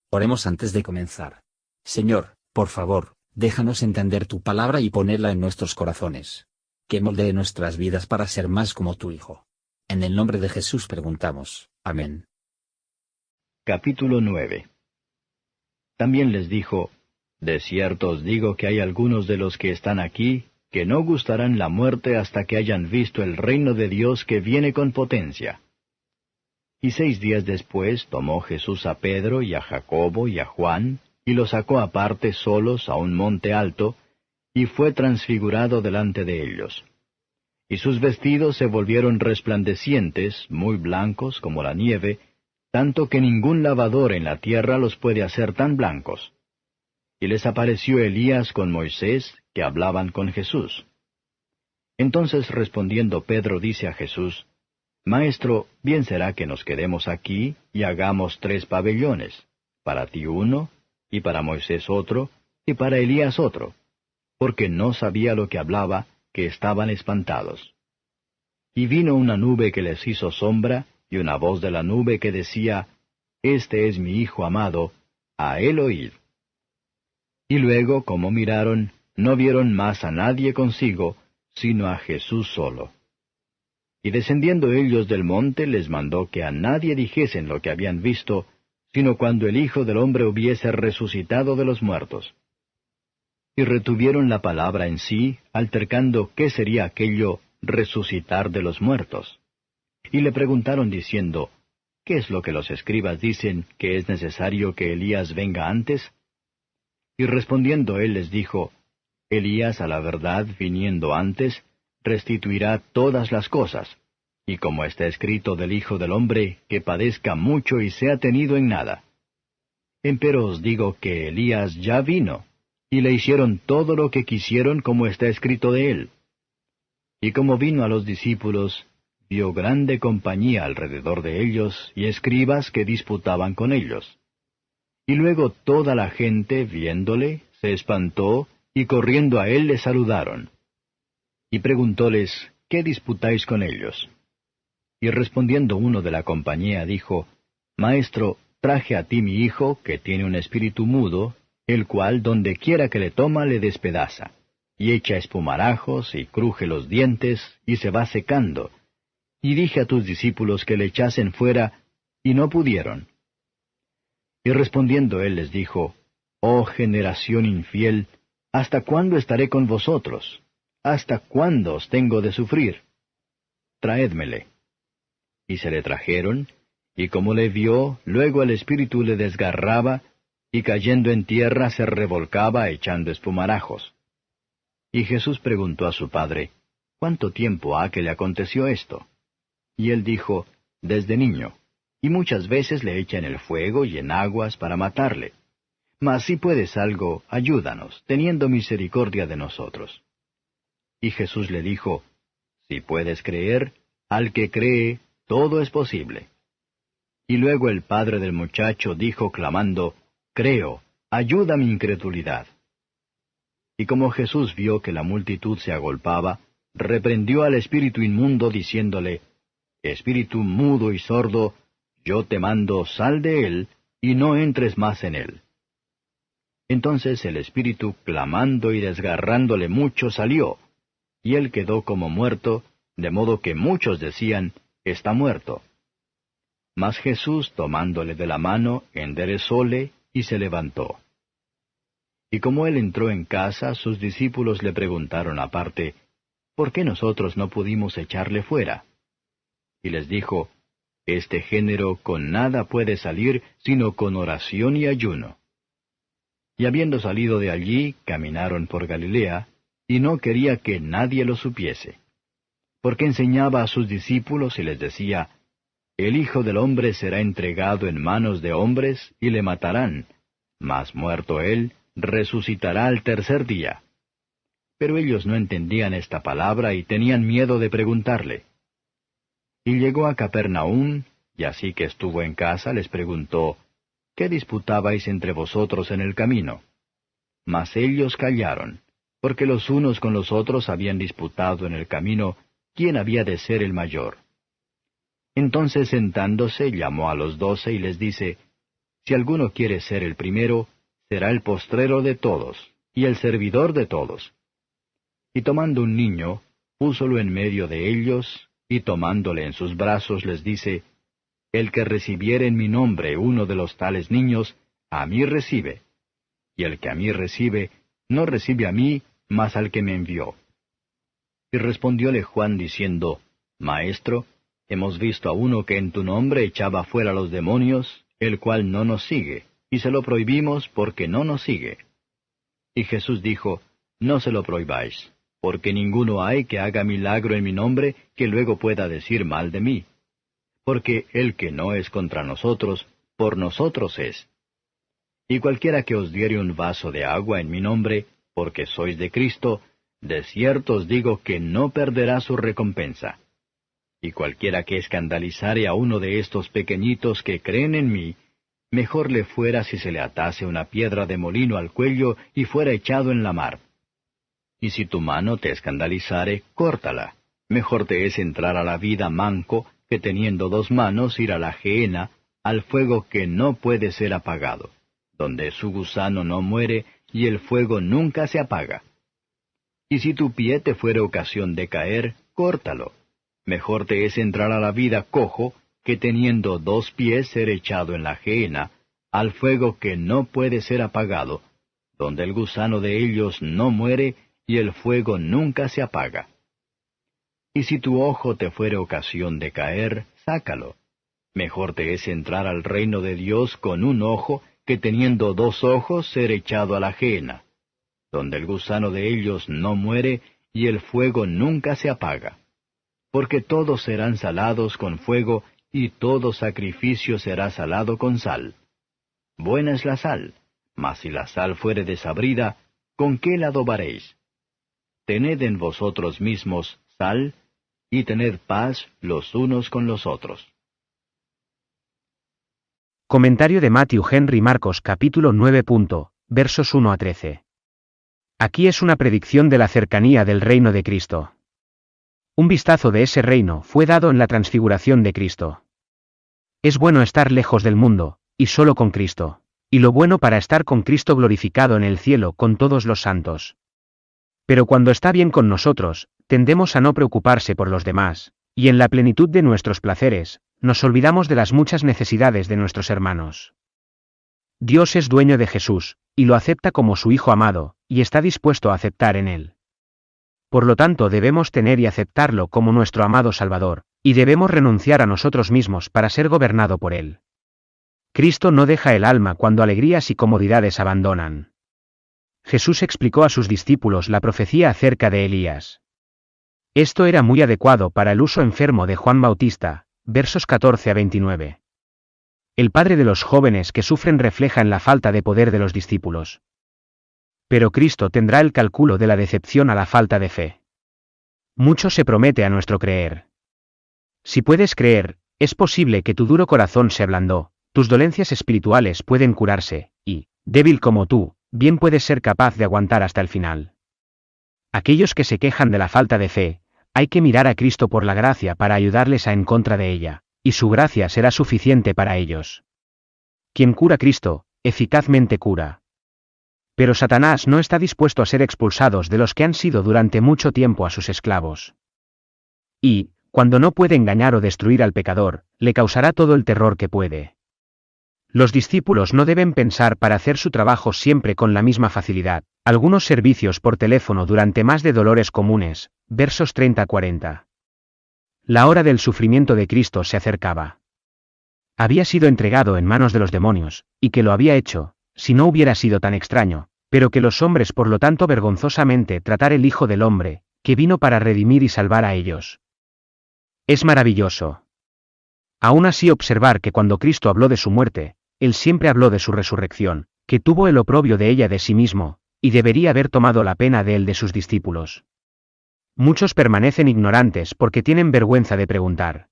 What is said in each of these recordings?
Oremos antes de comenzar. Señor, por favor, déjanos entender tu palabra y ponerla en nuestros corazones. Que moldee nuestras vidas para ser más como tu Hijo. En el nombre de Jesús preguntamos. Amén. Capítulo 9. También les dijo, De cierto os digo que hay algunos de los que están aquí, que no gustarán la muerte hasta que hayan visto el reino de Dios que viene con potencia. Y 6 días después tomó Jesús a Pedro y a Jacobo y a Juan, y los sacó aparte solos a un monte alto, y fue transfigurado delante de ellos. Y sus vestidos se volvieron resplandecientes, muy blancos como la nieve, tanto que ningún lavador en la tierra los puede hacer tan blancos. Y les apareció Elías con Moisés, que hablaban con Jesús. Entonces respondiendo Pedro dice a Jesús, Maestro, bien será que nos quedemos aquí y hagamos 3 pabellones, para ti uno, y para Moisés otro, y para Elías otro, porque no sabía lo que hablaba, que estaban espantados. Y vino una nube que les hizo sombra, y una voz de la nube que decía, Este es mi Hijo amado, a él oíd. Y luego, como miraron, no vieron más a nadie consigo, sino a Jesús solo. Y descendiendo ellos del monte les mandó que a nadie dijesen lo que habían visto, sino cuando el Hijo del Hombre hubiese resucitado de los muertos. Y retuvieron la palabra en sí, altercando qué sería aquello resucitar de los muertos. Y le preguntaron diciendo, ¿qué es lo que los escribas dicen que es necesario que Elías venga antes? Y respondiendo él les dijo, Elías a la verdad viniendo antes, restituirá todas las cosas, y como está escrito del Hijo del Hombre, que padezca mucho y sea tenido en nada. Empero os digo que Elías ya vino, y le hicieron todo lo que quisieron como está escrito de él. Y como vino a los discípulos, vio grande compañía alrededor de ellos, y escribas que disputaban con ellos. Y luego toda la gente, viéndole, se espantó, y corriendo a él le saludaron. Y preguntóles, ¿qué disputáis con ellos? Y respondiendo uno de la compañía dijo, Maestro, traje a ti mi hijo, que tiene un espíritu mudo, el cual donde quiera que le toma le despedaza, y echa espumarajos, y cruje los dientes, y se va secando. Y dije a tus discípulos que le echasen fuera, y no pudieron. Y respondiendo él les dijo, Oh generación infiel, ¿hasta cuándo estaré con vosotros? ¿Hasta cuándo os tengo de sufrir? Traédmele. Y se le trajeron, y como le vio, luego el espíritu le desgarraba, y cayendo en tierra se revolcaba echando espumarajos. Y Jesús preguntó a su padre, ¿cuánto tiempo ha que le aconteció esto? Y él dijo, Desde niño, y muchas veces le echa en el fuego y en aguas para matarle. Mas si puedes algo, ayúdanos, teniendo misericordia de nosotros. Y Jesús le dijo, Si puedes creer, al que cree, todo es posible. Y luego el padre del muchacho dijo clamando, Creo, ayuda mi incredulidad. Y como Jesús vio que la multitud se agolpaba, reprendió al espíritu inmundo diciéndole, Espíritu mudo y sordo, yo te mando, sal de él, y no entres más en él. Entonces el espíritu, clamando y desgarrándole mucho, salió, y él quedó como muerto, de modo que muchos decían, Está muerto. Mas Jesús, tomándole de la mano, enderezóle, y se levantó. Y como él entró en casa, sus discípulos le preguntaron aparte, ¿por qué nosotros no pudimos echarle fuera? Y les dijo, Este género con nada puede salir, sino con oración y ayuno. Y habiendo salido de allí, caminaron por Galilea, y no quería que nadie lo supiese. Porque enseñaba a sus discípulos y les decía, El Hijo del Hombre será entregado en manos de hombres, y le matarán, mas muerto él, resucitará al tercer día. Pero ellos no entendían esta palabra y tenían miedo de preguntarle. Y llegó a Capernaum, y así que estuvo en casa les preguntó, ¿qué disputabais entre vosotros en el camino? Mas ellos callaron, porque los unos con los otros habían disputado en el camino quién había de ser el mayor. Entonces sentándose llamó a los 12 y les dice, Si alguno quiere ser el primero, será el postrero de todos, y el servidor de todos. Y tomando un niño, púsolo en medio de ellos, y tomándole en sus brazos les dice, El que recibiere en mi nombre uno de los tales niños, a mí recibe. Y el que a mí recibe, no recibe a mí, mas al que me envió. Y respondióle Juan diciendo, Maestro, hemos visto a uno que en tu nombre echaba fuera los demonios, el cual no nos sigue, y se lo prohibimos porque no nos sigue. Y Jesús dijo, No se lo prohibáis, porque ninguno hay que haga milagro en mi nombre que luego pueda decir mal de mí. Porque el que no es contra nosotros, por nosotros es. Y cualquiera que os diere un vaso de agua en mi nombre, porque sois de Cristo, de cierto os digo que no perderá su recompensa. Y cualquiera que escandalizare a uno de estos pequeñitos que creen en mí, mejor le fuera si se le atase una piedra de molino al cuello y fuera echado en la mar. Y si tu mano te escandalizare, córtala. Mejor te es entrar a la vida manco, que teniendo 2 manos ir a la gehenna, al fuego que no puede ser apagado, donde su gusano no muere y el fuego nunca se apaga. Y si tu pie te fuere ocasión de caer, córtalo. Mejor te es entrar a la vida cojo, que teniendo 2 pies ser echado en la gehenna, al fuego que no puede ser apagado, donde el gusano de ellos no muere y el fuego nunca se apaga. Y si tu ojo te fuere ocasión de caer, sácalo. Mejor te es entrar al reino de Dios con un ojo, que teniendo 2 ojos ser echado a la gehenna, donde el gusano de ellos no muere y el fuego nunca se apaga. Porque todos serán salados con fuego, y todo sacrificio será salado con sal. Buena es la sal, mas si la sal fuere desabrida, ¿con qué la adobaréis? Tened en vosotros mismos sal, y tened paz los unos con los otros. Comentario de Matthew Henry Marcos capítulo 9. Versos 1 a 13. Aquí es una predicción de la cercanía del reino de Cristo. Un vistazo de ese reino fue dado en la transfiguración de Cristo. Es bueno estar lejos del mundo, y solo con Cristo, y lo bueno para estar con Cristo glorificado en el cielo con todos los santos. Pero cuando está bien con nosotros, tendemos a no preocuparse por los demás, y en la plenitud de nuestros placeres, nos olvidamos de las muchas necesidades de nuestros hermanos. Dios es dueño de Jesús, y lo acepta como su Hijo amado, y está dispuesto a aceptar en él. Por lo tanto debemos tener y aceptarlo como nuestro amado Salvador, y debemos renunciar a nosotros mismos para ser gobernado por él. Cristo no deja el alma cuando alegrías y comodidades abandonan. Jesús explicó a sus discípulos la profecía acerca de Elías. Esto era muy adecuado para el uso enfermo de Juan Bautista, versos 14 a 29. El padre de los jóvenes que sufren refleja en la falta de poder de los discípulos. Pero Cristo tendrá el cálculo de la decepción a la falta de fe. Mucho se promete a nuestro creer. Si puedes creer, es posible que tu duro corazón se ablandó, tus dolencias espirituales pueden curarse, y, débil como tú, bien puedes ser capaz de aguantar hasta el final. Aquellos que se quejan de la falta de fe, hay que mirar a Cristo por la gracia para ayudarles a en contra de ella, y su gracia será suficiente para ellos. Quien cura a Cristo, eficazmente cura. Pero Satanás no está dispuesto a ser expulsados de los que han sido durante mucho tiempo a sus esclavos. Y, cuando no puede engañar o destruir al pecador, le causará todo el terror que puede. Los discípulos no deben pensar para hacer su trabajo siempre con la misma facilidad. Algunos servicios por teléfono durante más de dolores comunes, versos 30 a 40. La hora del sufrimiento de Cristo se acercaba. Había sido entregado en manos de los demonios, y que lo había hecho, si no hubiera sido tan extraño, pero que los hombres por lo tanto vergonzosamente tratar el Hijo del Hombre, que vino para redimir y salvar a ellos. Es maravilloso. Aún así observar que cuando Cristo habló de su muerte, Él siempre habló de su resurrección, que tuvo el oprobio de ella de sí mismo, y debería haber tomado la pena de él de sus discípulos. Muchos permanecen ignorantes porque tienen vergüenza de preguntar.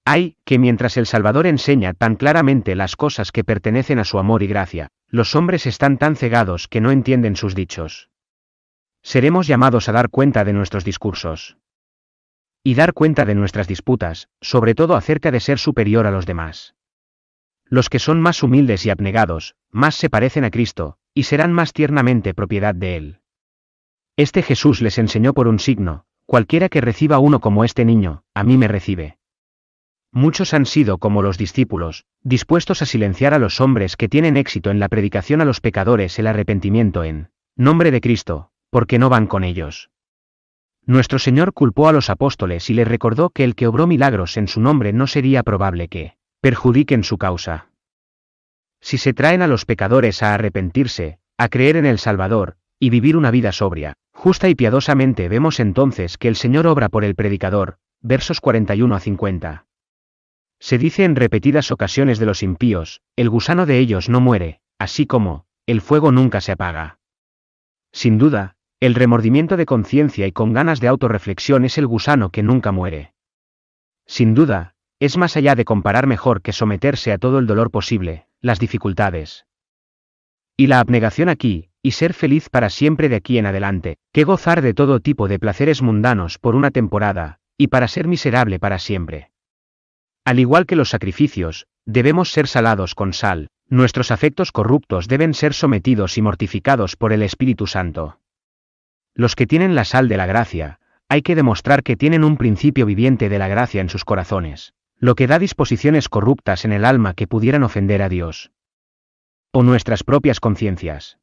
Hay, que mientras el Salvador enseña tan claramente las cosas que pertenecen a su amor y gracia, los hombres están tan cegados que no entienden sus dichos. Seremos llamados a dar cuenta de nuestros discursos. Y dar cuenta de nuestras disputas, sobre todo acerca de ser superior a los demás. Los que son más humildes y abnegados, más se parecen a Cristo, y serán más tiernamente propiedad de Él. Este Jesús les enseñó por un signo: cualquiera que reciba uno como este niño, a mí me recibe. Muchos han sido como los discípulos, dispuestos a silenciar a los hombres que tienen éxito en la predicación a los pecadores el arrepentimiento en nombre de Cristo, porque no van con ellos. Nuestro Señor culpó a los apóstoles y les recordó que el que obró milagros en su nombre no sería probable que perjudiquen su causa. Si se traen a los pecadores a arrepentirse, a creer en el Salvador, y vivir una vida sobria, justa y piadosamente, vemos entonces que el Señor obra por el predicador, versos 41 a 50. Se dice en repetidas ocasiones de los impíos: el gusano de ellos no muere, así como el fuego nunca se apaga. Sin duda, el remordimiento de conciencia y con ganas de autorreflexión es el gusano que nunca muere. Sin duda, es más allá de comparar mejor que someterse a todo el dolor posible, las dificultades y la abnegación aquí, y ser feliz para siempre de aquí en adelante, que gozar de todo tipo de placeres mundanos por una temporada, y para ser miserable para siempre. Al igual que los sacrificios, debemos ser salados con sal, nuestros afectos corruptos deben ser sometidos y mortificados por el Espíritu Santo. Los que tienen la sal de la gracia, hay que demostrar que tienen un principio viviente de la gracia en sus corazones, lo que da disposiciones corruptas en el alma que pudieran ofender a Dios o nuestras propias conciencias.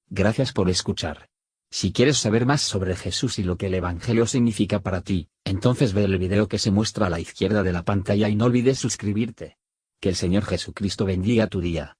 Gracias por escuchar. Si quieres saber más sobre Jesús y lo que el Evangelio significa para ti, entonces ve el video que se muestra a la izquierda de la pantalla y no olvides suscribirte. Que el Señor Jesucristo bendiga tu día.